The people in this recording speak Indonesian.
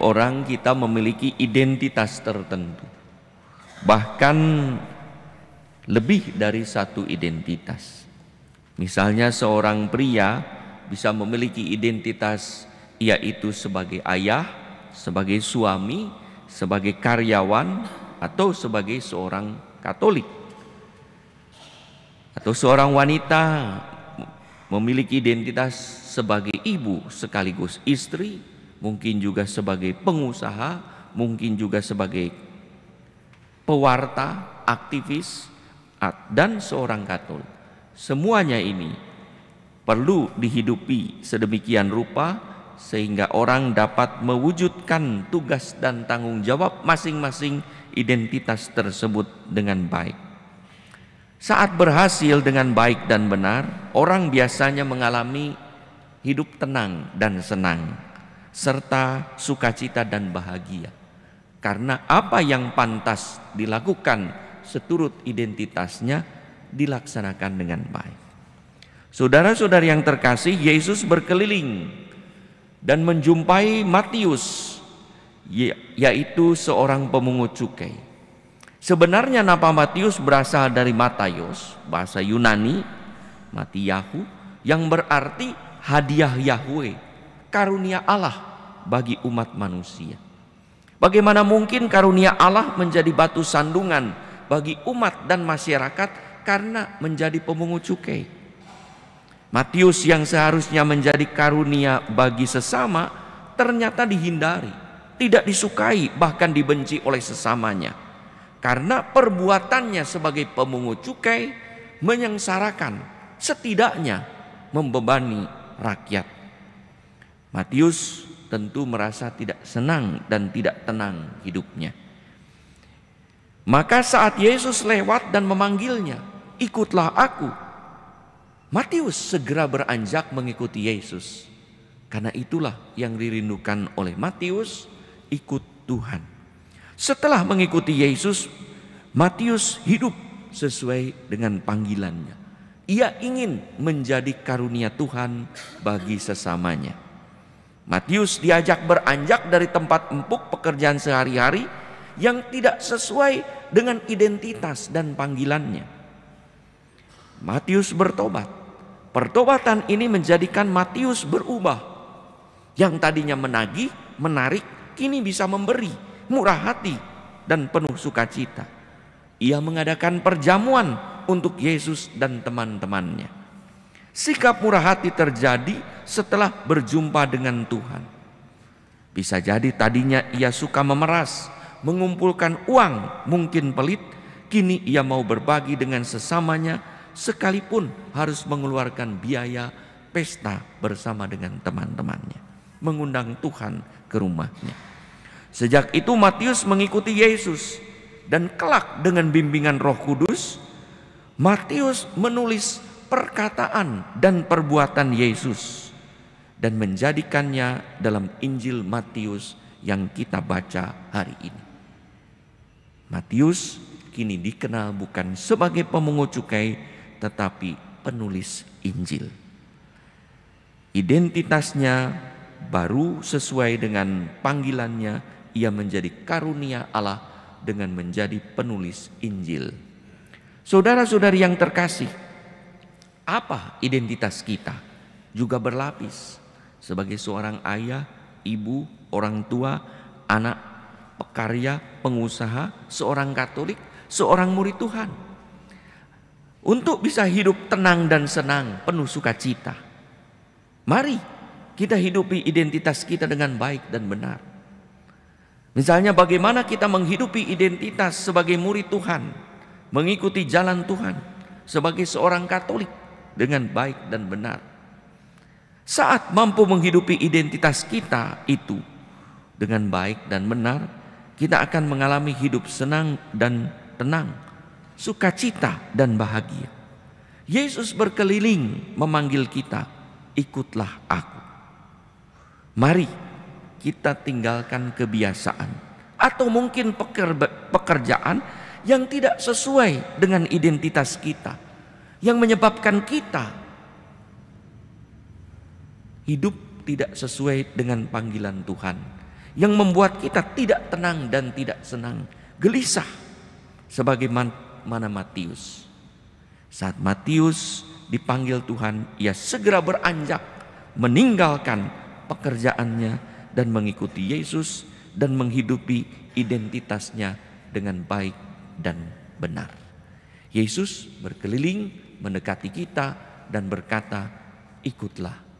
orang kita memiliki identitas tertentu. Bahkan lebih dari satu identitas. Misalnya seorang pria bisa memiliki identitas yaitu sebagai ayah, sebagai suami, sebagai karyawan, atau sebagai seorang Katolik. Atau seorang wanita memiliki identitas sebagai ibu sekaligus istri, mungkin juga sebagai pengusaha, mungkin juga sebagai pewarta, aktivis, dan seorang Katolik. Semuanya ini perlu dihidupi sedemikian rupa sehingga orang dapat mewujudkan tugas dan tanggung jawab masing-masing identitas tersebut dengan baik. Saat berhasil dengan baik dan benar, orang biasanya mengalami hidup tenang dan senang, serta sukacita dan bahagia. Karena apa yang pantas dilakukan seturut identitasnya dilaksanakan dengan baik. Saudara-saudari yang terkasih, Yesus berkeliling dan menjumpai Matius, yaitu seorang pemungut cukai. Sebenarnya nama Matius berasal dari Mataios, bahasa Yunani, Matiyahu, yang berarti hadiah Yahweh, karunia Allah bagi umat manusia. Bagaimana mungkin karunia Allah menjadi batu sandungan bagi umat dan masyarakat karena menjadi pemungut cukai? Matius yang seharusnya menjadi karunia bagi sesama ternyata dihindari, tidak disukai, bahkan dibenci oleh sesamanya. Karena perbuatannya sebagai pemungut cukai menyengsarakan, setidaknya membebani rakyat. Matius tentu merasa tidak senang dan tidak tenang hidupnya. Maka saat Yesus lewat dan memanggilnya, "Ikutlah aku," Matius segera beranjak mengikuti Yesus. Karena itulah yang dirindukan oleh Matius, ikut Tuhan. Setelah mengikuti Yesus, Matius hidup sesuai dengan panggilannya. Ia ingin menjadi karunia Tuhan bagi sesamanya. Matius diajak beranjak dari tempat empuk pekerjaan sehari-hari yang tidak sesuai dengan identitas dan panggilannya. Matius bertobat. Pertobatan ini menjadikan Matius berubah. Yang tadinya menagih, menarik, kini bisa memberi, murah hati, dan penuh sukacita. Ia mengadakan perjamuan untuk Yesus dan teman-temannya. Sikap murah hati terjadi setelah berjumpa dengan Tuhan. Bisa jadi tadinya ia suka memeras, mengumpulkan uang, mungkin pelit. Kini ia mau berbagi dengan sesamanya, sekalipun harus mengeluarkan biaya pesta bersama dengan teman-temannya, mengundang Tuhan ke rumahnya. Sejak itu Matius mengikuti Yesus, dan kelak dengan bimbingan Roh Kudus, Matius menulis perkataan dan perbuatan Yesus dan menjadikannya dalam Injil Matius yang kita baca hari ini. Matius kini dikenal bukan sebagai pemungut cukai, tetapi penulis Injil. Identitasnya baru sesuai dengan panggilannya, ia menjadi karunia Allah dengan menjadi penulis Injil. Saudara-saudari yang terkasih, apa identitas kita? Juga berlapis sebagai seorang ayah, ibu, orang tua, anak, pekarya, pengusaha, seorang Katolik, seorang murid Tuhan. Untuk bisa hidup tenang dan senang, penuh sukacita, mari kita hidupi identitas kita dengan baik dan benar. Misalnya bagaimana kita menghidupi identitas sebagai murid Tuhan, mengikuti jalan Tuhan, sebagai seorang Katolik dengan baik dan benar. Saat mampu menghidupi identitas kita itu dengan baik dan benar, kita akan mengalami hidup senang dan tenang, sukacita dan bahagia. Yesus berkeliling memanggil kita, "Ikutlah aku." Mari kita tinggalkan kebiasaan atau mungkin pekerjaan yang tidak sesuai dengan identitas kita, yang menyebabkan kita hidup tidak sesuai dengan panggilan Tuhan, yang membuat kita tidak tenang dan tidak senang, gelisah, sebagaimana Matius. Saat Matius dipanggil Tuhan, ia segera beranjak meninggalkan pekerjaannya dan mengikuti Yesus dan menghidupi identitasnya dengan baik dan benar. Yesus berkeliling mendekati kita dan berkata, ikutlah